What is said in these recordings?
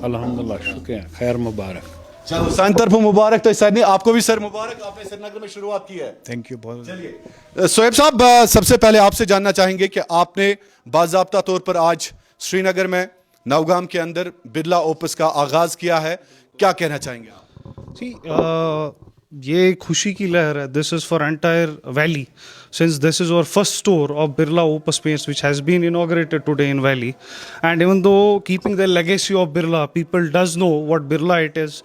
अल्हम्दुलिल्लाह, शुक्रिया, खैर मुबारक। चलो सान तरफ मुबारक। तो सर नहीं, आपको भी सर मुबारक, आपने श्रीनगर में शुरुआत की है। थैंक यू बहुत। चलिए सोहेब साहब, सबसे पहले आपसे जानना चाहेंगे कि आपने बाज़ाब्ता तौर पर आज श्रीनगर में नवगाम के अंदर बिरला ओपस का आगाज किया है, क्या कहना चाहेंगे आप? See, ये खुशी की लहर है. This is for entire valley, since this is our first store of Birla Opus Paints, which has been inaugurated today in Valley. And even though keeping the legacy of Birla, people does know what Birla it is.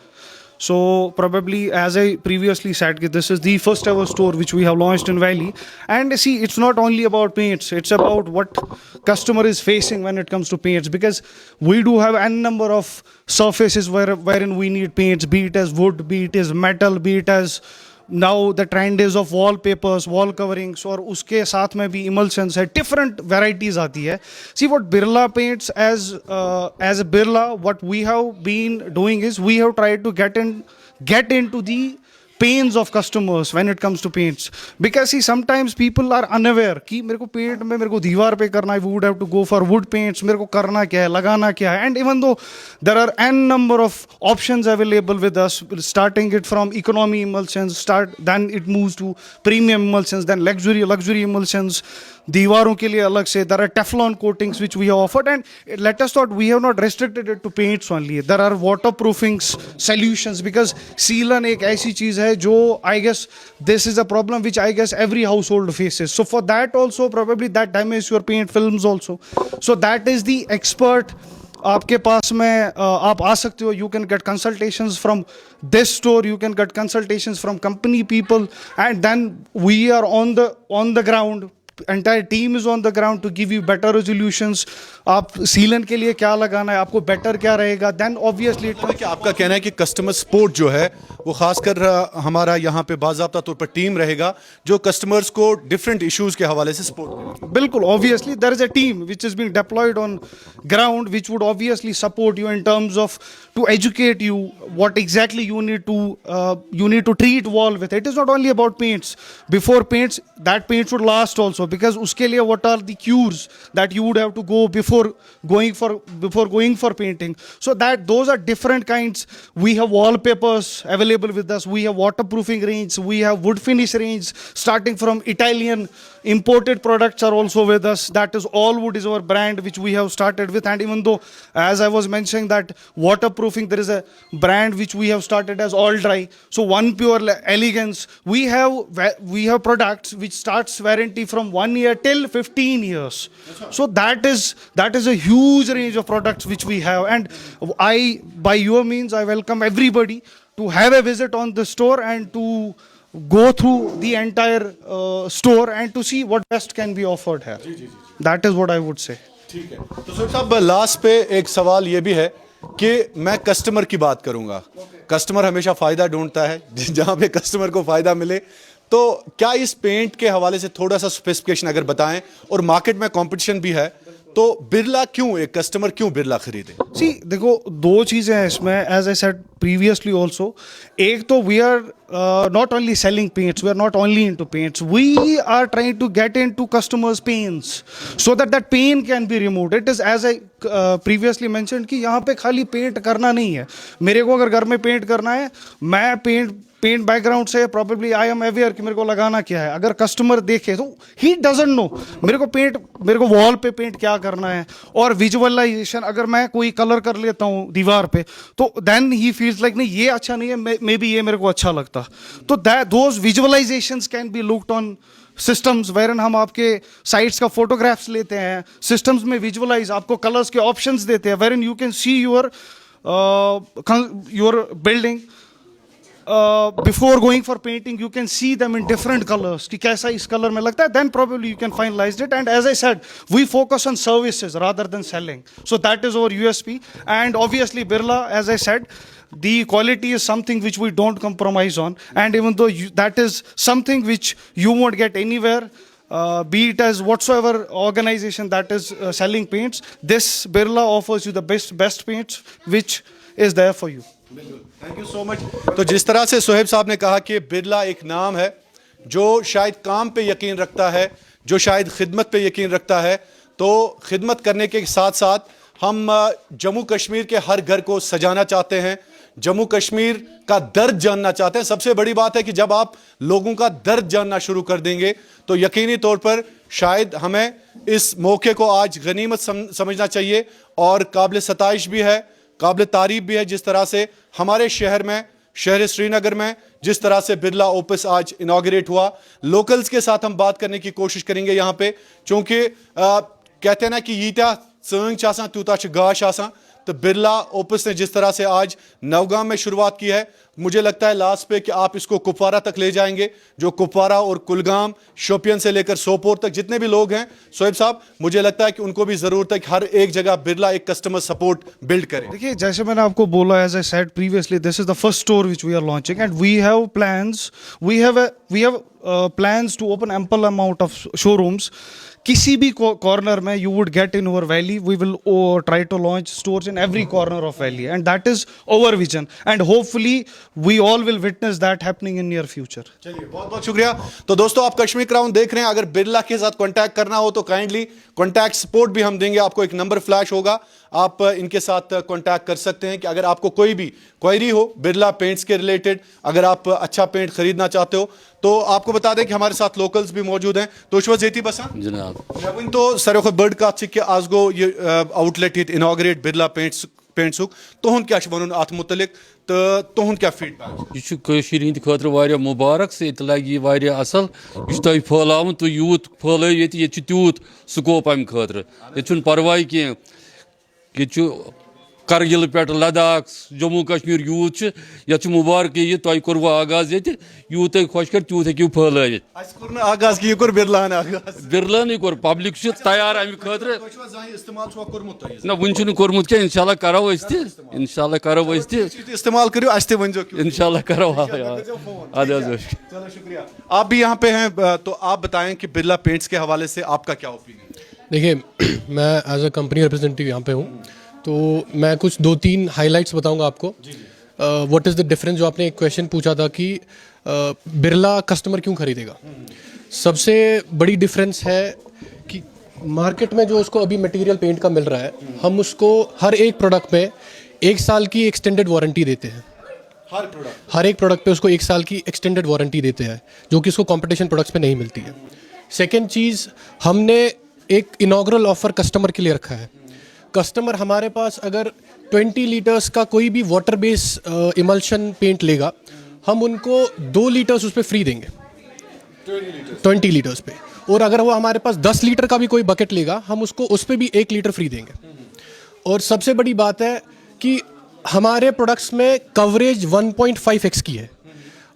So probably, as I previously said, this is the first ever store which we have launched in Valley. And see, it's not only about paints; it's about what customer is facing when it comes to paints. Because we do have n number of surfaces wherein we need paints, be it as wood, be it as metal, be it as now the trend is of wallpapers, wall coverings, और उसके साथ में भी emulsions है, different varieties आती है. See what Birla paints as a Birla, what we have been doing is we have tried to get into the pains of customers when it comes to paints. Because see, sometimes people are unaware कि मेरे को paint में मेरे को दीवार पे करना है, we would have to go for wood paints, मेरे को करना क्या है, लगाना क्या है. And even though there are n number of options available with us, starting it from economy emulsions, then it moves to premium emulsions, then luxury emulsions. दीवारों के लिए अलग से there are Teflon coatings which we have offered, and let us thought we have not restricted it to paints only. There are waterproofing solutions, because sealant एक ऐसी चीज है जो I guess this is a problem which I guess every household faces. So for that also probably that damage your paint films also. So that is the expert आपके पास में आप आ सकते हो. You can get consultations from this store, you can get consultations from company people, and then we are on the ground. Entire team is on the ground to give you better resolutions. आप सीलन के लिए क्या लगाना है, आपको better क्या रहेगा, then obviously कि आपका कहना है कि कस्टमर सपोर्ट जो है वो खासकर हमारा यहाँ पे बाज़ाब्ता तौर पर टीम रहेगा जो कस्टमर्स को डिफरेंट इश्यूज के हवाले से सपोर्ट करेगा. बिल्कुल, obviously there is a team which is being deployed on ground which would obviously support you in terms of to educate you what exactly you need to treat wall with. It is not only about paints. Before paints, that paint should last also, because उसके लिए what are the cures that you would have to go before going for painting. So that those are different kinds. We have wallpapers available with us, we have waterproofing range, we have wood finish range, starting from Italian imported products are also with us. That is All Wood is our brand which we have started with. And even though, as I was mentioning, that waterproofing, there is a brand which we have started as All Dry. So One Pure Elegance, we have products which starts warranty from 1 year till 15 years. So that is a huge range of products which we have. And I, by your means, I welcome everybody to have a visit on the store and to go through the entire store and to see what best can be offered here. That is what I would say. ठीक है. तो sir साहब, last पे एक सवाल ये भी है कि मैं कस्टमर की बात करूंगा. कस्टमर हमेशा फ़ायदा ढूंढता है. जहाँ पे कस्टमर को फ़ायदा मिले, तो क्या इस पेंट के हवाले से थोड़ा सा स्पेसिफिकेशन अगर बताएं, और मार्केट में कंपटीशन भी है, तो बिरला क्यों, एक कस्टमर क्यों बिरला खरीदे? सी देखो, दो चीज़ें हैं इसमें, as I said previously also. एक तो we are not only selling paints, we are not only into paints, we are trying to get into customers' pains so that pain can be removed. It is as I previously mentioned कि यहाँ पे खाली paint करना नहीं है. मेरे को अगर घर में पेंट करना है, मैं पेंट बैकग्राउंड से प्रॉबेबली आई एम अवेयर कि मेरे को लगाना क्या है. अगर कस्टमर देखे तो ही डजंट नो मेरे को वॉल पे पेंट क्या करना है. और विजुअलाइजेशन, अगर मैं कोई कलर कर लेता हूँ दीवार पे, तो देन ही फील्स लाइक नहीं ये अच्छा नहीं है, मे बी ये मेरे को अच्छा लगता. तो those visualisations can be looked on systems Warren हम आपके साइट्स का फोटोग्राफ्स लेते हैं. सिस्टम्स में विजुअलाइज आपको कलर्स के ऑप्शंस देते हैं Warren you can see your building before going for painting. You can see them in different colors कि कैसा इस कलर में लगता है, then probably you can finalize it. And as I said, we focus on services rather than selling, so that is our USP. And obviously Birla, as I said, the quality is something which we don't compromise on, and even though that is something which you won't get anywhere, be it as whatsoever organization that is selling paints, this Birla offers you the best paints which is there for you. Thank you so much. तो जिस तरह से सोहेब साहब ने कहा कि बिरला एक नाम है जो शायद काम पे यकीन रखता है, जो शायद खिदमत पे यकीन रखता है, तो खिदमत करने के साथ साथ हम जम्मू कश्मीर के हर घर को सजाना चाहते हैं, जम्मू कश्मीर का दर्द जानना चाहते हैं। सबसे बड़ी बात है कि जब आप लोगों का दर्द जानना शुरू कर देंगे तो यकीनी तौर पर शायद हमें इस मौके को आज गनीमत समझना चाहिए और काबिल सताइश भी है, काबिल तारीफ भी है जिस तरह से हमारे शहर में, शहर श्रीनगर में जिस तरह से बिरला ओपस आज इनॉग्रेट हुआ। लोकल्स के साथ हम बात करने की कोशिश करेंगे यहाँ पे, क्योंकि कहते हैं ना कि यीत्या संग आसान तूता गाश आसान, तो बिरला ओपस ने जिस तरह से आज नवगाम में शुरुआत की है, मुझे लगता है लास्ट पे कि आप इसको कुपवारा तक ले जाएंगे, जो कुपवारा और कुलगाम, शोपियन से लेकर सोपोर तक जितने भी लोग हैं शोएब साहब, मुझे लगता है कि उनको भी जरूरत है कि हर एक जगह बिरला एक कस्टमर सपोर्ट बिल्ड करे। देखिए, जैसे मैंने आपको बोला, as I said previously, this is the first store which we are launching and we have plans to open ample amount of showrooms. किसी भी कॉर्नर में you would get in our valley, we will try to launch stores in every corner of valley, and that is our vision, and hopefully we all will witness that happening in near future. चलिए, बहुत बहुत शुक्रिया। तो दोस्तों, आप Kashmir crown देख रहे हैं, अगर बिरला के साथ कांटेक्ट करना हो तो काइंडली कांटेक्ट सपोर्ट भी हम देंगे, आपको एक नंबर फ्लैश होगा, आप इनके साथ कांटेक्ट कर सकते हैं कि अगर आपको कोई भी क्वेरी हो बिरला पेंट्स के रिलेटेड, अगर आप अच्छा पेंट खरीदना चाहते हो तो आपको बता दें कि हमारे साथ लोकल्स भी मौजूद हैं। तो उस जेती बसा जनाब तो सर बड़ कत कि आज गो ये आउटलेट ये इनॉग्रेट बिरला पेंट्सुक, तुहद क्या वन अत मुतलिक तो तुहद क्या फीडबैक? यह हंद खतर वारिया मुबारक से ये लगे यह वारिया असल, यह तुम फैलावन तो यूत फैलो ये तूत स्कोप अम खतर, ये परवाह कह ये करगिल पे लद्दाख जम्मू कश्मीर यूथ ये मुबारक ये तुम कोर आगाज ये यूत खुश कर तूत हेकू फैल आगाज बिरलान कोर पब्लिक तैयार अमे खतर ना वन कोर्मुत क्या इंशाल्लाह करो इंशाल्लाह करो इस्तेमाल करो इंशाल्लाह करो। चलो शुक्रिया। आप भी यहाँ पे हैं तो आप बताएं कि बिरला पेंट्स के हवाले से आपका क्या ओपिनियन? देखिए, मैं एज अ कंपनी रिप्रेजेंटेटिव यहाँ पे हूँ, तो मैं कुछ 2-3 हाइलाइट्स बताऊंगा आपको। व्हाट इज़ द डिफरेंस, जो आपने एक क्वेश्चन पूछा था कि बिरला कस्टमर क्यों खरीदेगा। सबसे बड़ी डिफरेंस है कि मार्केट में जो उसको अभी मटेरियल पेंट का मिल रहा है, हम उसको हर एक प्रोडक्ट में 1 साल की एक्सटेंडेड वारंटी देते हैं। हर एक प्रोडक्ट पे उसको 1 साल की एक्सटेंडेड वारंटी देते हैं, जो कि उसको कंपटीशन प्रोडक्ट्स पे नहीं मिलती है। सेकेंड चीज़, हमने एक इनॉग्रल ऑफर कस्टमर के लिए रखा है। कस्टमर हमारे पास अगर 20 लीटर्स का कोई भी वाटर बेस इमल्शन पेंट लेगा, हम उनको 2 लीटर्स उस पर फ्री देंगे 20 लीटर्स पे, और अगर वो हमारे पास 10 लीटर का भी कोई बकेट लेगा, हम उसको उस पर भी 1 लीटर फ्री देंगे। और सबसे बड़ी बात है कि हमारे प्रोडक्ट्स में कवरेज 1.5x की है।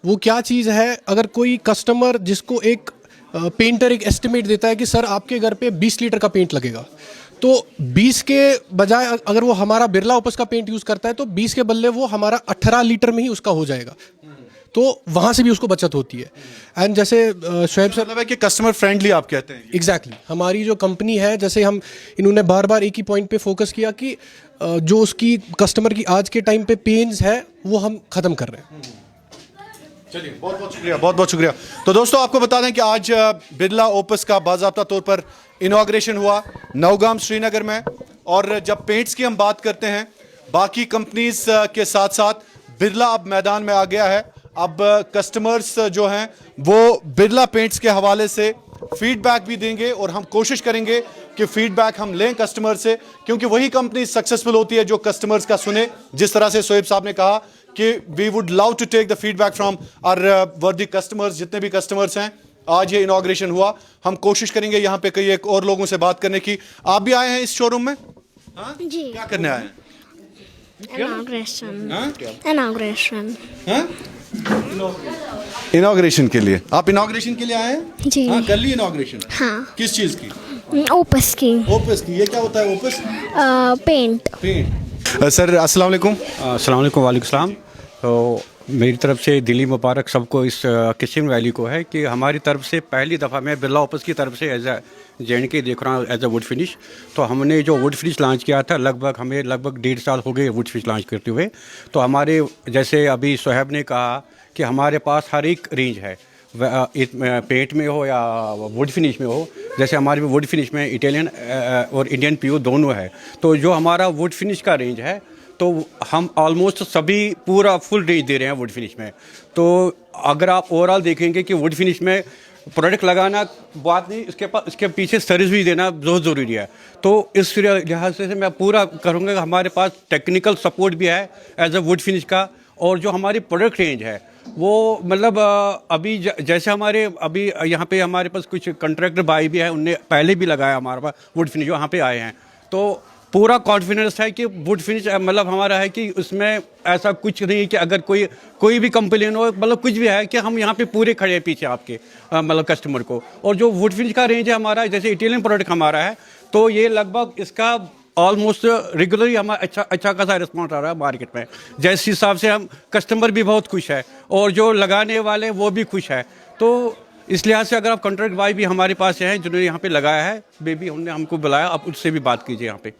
वो क्या चीज़ है, अगर कोई कस्टमर जिसको एक पेंटर एक एस्टिमेट देता है कि सर आपके घर पे 20 लीटर का पेंट लगेगा, तो 20 के बजाय अगर वो हमारा बिरला ओपस का पेंट यूज़ करता है तो 20 के बदले वो हमारा 18 लीटर में ही उसका हो जाएगा, तो वहाँ से भी उसको बचत होती है। एंड जैसे शोएब सर, मतलब है कि कस्टमर फ्रेंडली आप कहते हैं। एग्जैक्टली, हमारी जो कंपनी है, जैसे हम इन्होंने बार बार एक ही पॉइंट पे फोकस किया कि जो उसकी कस्टमर की आज के टाइम पे पेन्स है वो हम ख़त्म कर रहे हैं। चलिए, बहुत बहुत शुक्रिया, बहुत बहुत शुक्रिया। तो दोस्तों, आपको बता दें कि आज बिरला ओपस का बाज़ाब्ता तौर पर इनॉग्रेशन हुआ नवगाम श्रीनगर में, और जब पेंट्स की हम बात करते हैं, बाकी कंपनीज के साथ साथ बिरला अब मैदान में आ गया है। अब कस्टमर्स जो हैं वो बिरला पेंट्स के हवाले से फीडबैक भी देंगे, और हम कोशिश करेंगे कि फीडबैक हम लें कस्टमर से, क्योंकि वही कंपनी सक्सेसफुल होती है जो कस्टमर्स का सुने। जिस तरह से शोएब साहब ने कहा कि we would love to take the feedback from our worthy customers, जितने भी कस्टमर्स हैं। आज ये इनॉग्रेशन हुआ, हम कोशिश करेंगे यहाँ पे कई एक और लोगों से बात करने की। आप भी आए हैं इस शोरूम में? हाँ जी। क्या करने आए हैं? इनॉग्रेशन के लिए। आप इनॉग्रेशन के लिए आए हैं? जी। हाँ, कर ली इनॉग्रेशन? हाँ। किस चीज की? ओपस की। ओपस की। ये क्या होता है ओपस? पेंट। सर अस्सलाम वालेकुम। अस्सलाम वालेकुम। वालेकुम सलाम। तो मेरी तरफ से दिली मुबारक सबको, इस किस्म वैली को है कि हमारी तरफ से पहली दफ़ा मैं बिरला ओपस की तरफ से एज ए JNK देख रहा हूँ एज ए वुड फिनिश। तो हमने जो वुड फिनिश लॉन्च किया था, हमें लगभग 1.5 साल हो गए वुड फिनिश लॉन्च करते हुए। तो हमारे जैसे अभी सोहेब ने कहा कि हमारे पास हर एक रेंज है, पेंट में हो या वुड फिनिश में हो। जैसे हमारे वुड फिनिश में इटालियन और इंडियन पीओ दोनों है। तो जो हमारा वुड फिनिश का रेंज है तो हम ऑलमोस्ट सभी पूरा फुल रेंज दे रहे हैं वुड फिनिश में। तो अगर आप ओवरऑल देखेंगे कि वुड फिनिश में प्रोडक्ट लगाना बात नहीं, इसके पीछे सर्विस भी देना बहुत ज़रूरी है। तो इस लिहाज से मैं पूरा करूँगा कि हमारे पास टेक्निकल सपोर्ट भी है एज अ वुड फिनिश का, और जो हमारी प्रोडक्ट रेंज है वो मतलब अभी जैसे हमारे अभी यहाँ पे हमारे पास कुछ कॉन्ट्रैक्टर भाई भी है, उनने पहले भी लगाया हमारे पास वुड फिनिश, जो यहाँ पे आए हैं। तो पूरा कॉन्फिडेंस है कि वुड फिनिश मतलब हमारा है कि उसमें ऐसा कुछ नहीं कि अगर कोई भी कंप्लेन हो, मतलब कुछ भी है कि हम यहाँ पे पूरे खड़े हैं पीछे आपके मतलब कस्टमर को। और जो वुड फिनिश का रेंज है हमारा, जैसे इटालियन प्रोडक्ट हमारा है, तो ये लगभग इसका ऑलमोस्ट रेगुलरली हमारा अच्छा खासा रिस्पॉन्स आ रहा है मार्केट में। जिस हिसाब से हम कस्टमर भी बहुत खुश है और जो लगाने वाले वो भी खुश है। तो इस लिहाज से अगर आप कॉन्ट्रैक्ट भाई भी हमारे पास हैं जिन्होंने यहाँ पे लगाया है, बेबी हमने हमको बुलाया, आप उससे भी बात कीजिए यहाँ पे।